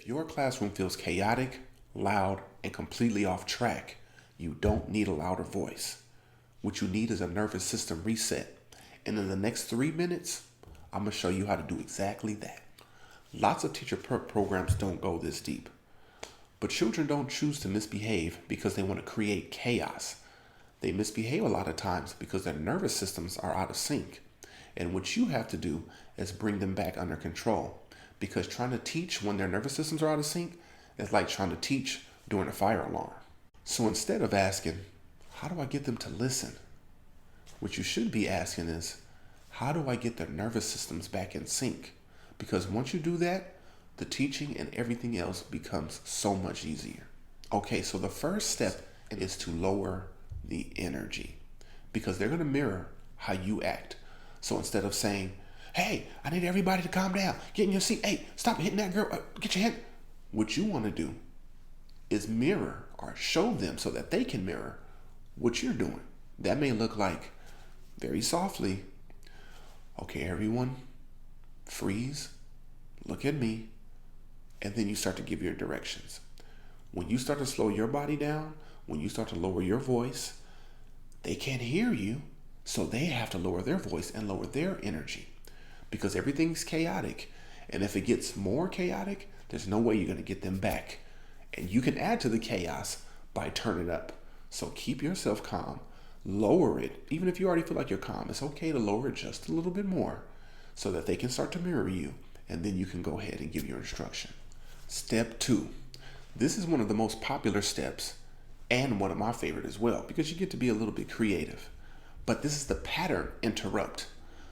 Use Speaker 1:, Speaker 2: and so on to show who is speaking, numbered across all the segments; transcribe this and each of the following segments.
Speaker 1: If your classroom feels chaotic, loud, and completely off track, you don't need a louder voice. What you need is a nervous system reset. And in the next 3 minutes, I'm going to show you how to do exactly that. Lots of teacher prep programs don't go this deep. But children don't choose to misbehave because they want to create chaos. They misbehave a lot of times because their nervous systems are out of sync. And what you have to do is bring them back under control. Because trying to teach when their nervous systems are out of sync is like trying to teach during a fire alarm. So instead of asking, how do I get them to listen? What you should be asking is, how do I get their nervous systems back in sync? Because once you do that, the teaching and everything else becomes so much easier. Okay, so the first step is to lower the energy because they're going to mirror how you act. So instead of saying, hey, I need everybody to calm down, get in your seat, hey, stop hitting that girl, get your head. What you want to do is mirror or show them so that they can mirror what you're doing. That may look like very softly, okay, everyone, freeze, look at me, and then you start to give your directions. When you start to slow your body down, when you start to lower your voice, they can't hear you, so they have to lower their voice and lower their energy because everything's chaotic. And if it gets more chaotic, there's no way you're going to get them back. And you can add to the chaos by turning up. So keep yourself calm, lower it. Even if you already feel like you're calm, it's okay to lower it just a little bit more so that they can start to mirror you. And then you can go ahead and give your instruction. Step 2. This is one of the most popular steps and one of my favorite as well because you get to be a little bit creative. But this is the pattern interrupt.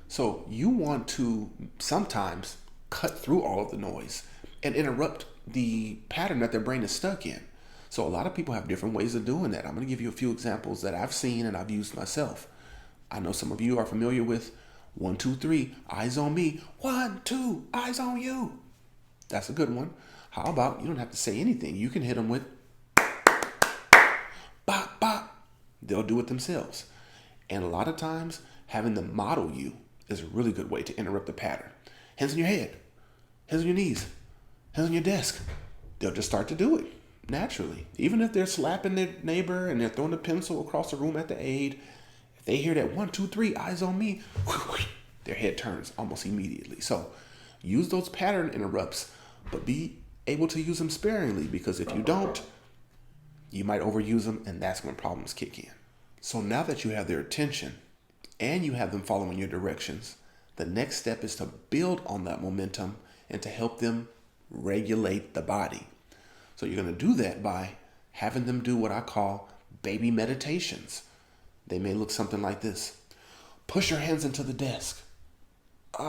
Speaker 1: So you want to sometimes cut through all of the noise and interrupt the pattern that their brain is stuck in. So a lot of people have different ways of doing that. I'm going to give you a few examples that I've seen and I've used myself. I know some of you are familiar with 1, 2, 3, eyes on me. 1, 2, eyes on you. That's a good one. How about you don't have to say anything. You can hit them with bop, bop. They'll do it themselves. And a lot of times having them model you is a really good way to interrupt the pattern. Hands on your head, hands on your knees, hands on your desk. They'll just start to do it naturally. Even if they're slapping their neighbor and they're throwing a pencil across the room at the aide, if they hear that 1, 2, 3, eyes on me, their head turns almost immediately. So use those pattern interrupts, but be able to use them sparingly because if you don't, you might overuse them and that's when problems kick in. So now that you have their attention and you have them following your directions, the next step is to build on that momentum and to help them regulate the body. So you're going to do that by having them do what I call baby meditations. They may look something like this. Push your hands into the desk.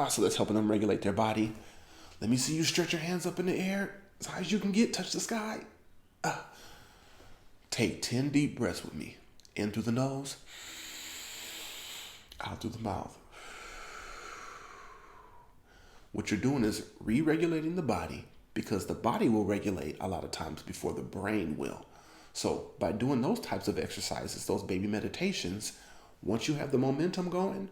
Speaker 1: So that's helping them regulate their body. Let me see you stretch your hands up in the air as high as you can get. Touch the sky. Take 10 deep breaths with me. In through the nose, out through the mouth. What you're doing is re-regulating the body because the body will regulate a lot of times before the brain will. So by doing those types of exercises, those baby meditations, once you have the momentum going,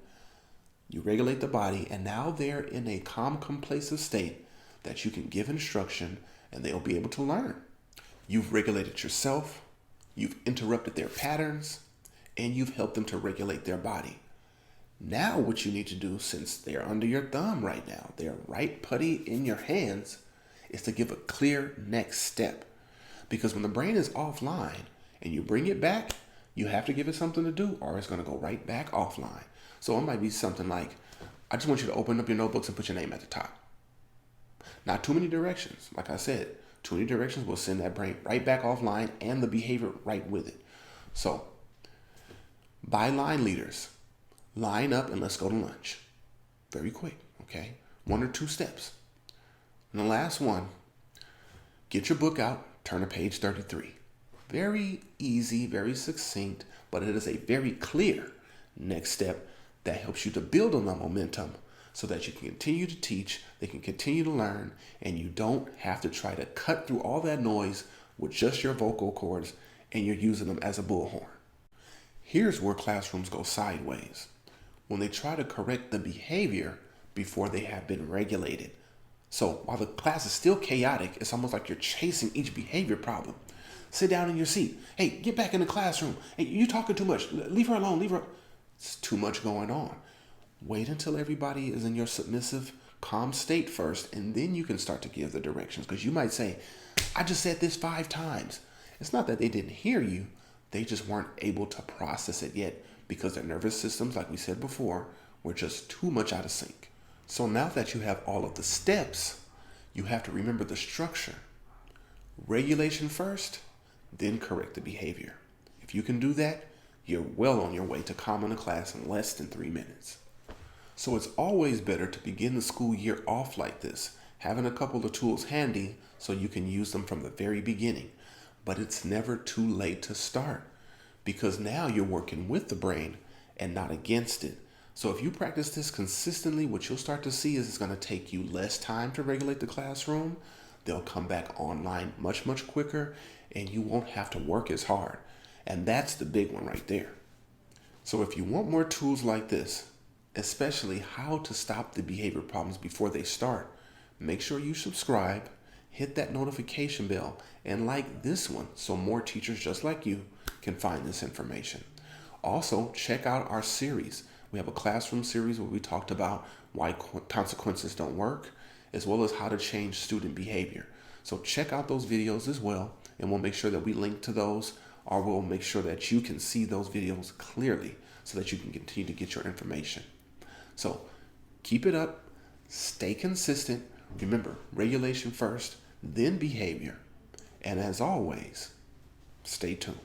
Speaker 1: you regulate the body and now they're in a calm, complacent state that you can give instruction and they'll be able to learn. You've regulated yourself, you've interrupted their patterns, and you've helped them to regulate their body. Now what you need to do, since they're under your thumb right now, they're right putty in your hands, is to give a clear next step. Because when the brain is offline and you bring it back, you have to give it something to do or it's going to go right back offline. So it might be something like, I just want you to open up your notebooks and put your name at the top. Not too many directions. Like I said, too many directions will send that brain right back offline and the behavior right with it. So, by-line leaders, line up and let's go to lunch. Very quick, okay? 1 or 2 steps. And the last one, get your book out, turn to page 33. Very easy, very succinct, but it is a very clear next step that helps you to build on that momentum so that you can continue to teach, they can continue to learn, and you don't have to try to cut through all that noise with just your vocal cords and you're using them as a bullhorn. Here's where classrooms go sideways. When they try to correct the behavior before they have been regulated. So while the class is still chaotic, it's almost like you're chasing each behavior problem. Sit down in your seat. Hey, get back in the classroom. Hey, you talking too much. Leave her alone. Leave her. It's too much going on. Wait until everybody is in your submissive, calm state first, and then you can start to give the directions. Because you might say, I just said this 5 times. It's not that they didn't hear you. They just weren't able to process it yet because their nervous systems, like we said before, were just too much out of sync. So now that you have all of the steps, you have to remember the structure. Regulation first, then correct the behavior. If you can do that, you're well on your way to calming a class in less than 3 minutes. So it's always better to begin the school year off like this, having a couple of tools handy so you can use them from the very beginning. But it's never too late to start because now you're working with the brain and not against it. So if you practice this consistently, what you'll start to see is it's going to take you less time to regulate the classroom. They'll come back online much, much quicker, and you won't have to work as hard. And that's the big one right there. So if you want more tools like this, especially how to stop the behavior problems before they start, make sure you subscribe, hit that notification bell, and like this one so more teachers just like you can find this information. Also, check out our series. We have a classroom series where we talked about why consequences don't work, as well as how to change student behavior. So check out those videos as well, and we'll make sure that we link to those, or we'll make sure that you can see those videos clearly so that you can continue to get your information. So keep it up, stay consistent. Remember, regulation first, then behavior. And as always, stay tuned.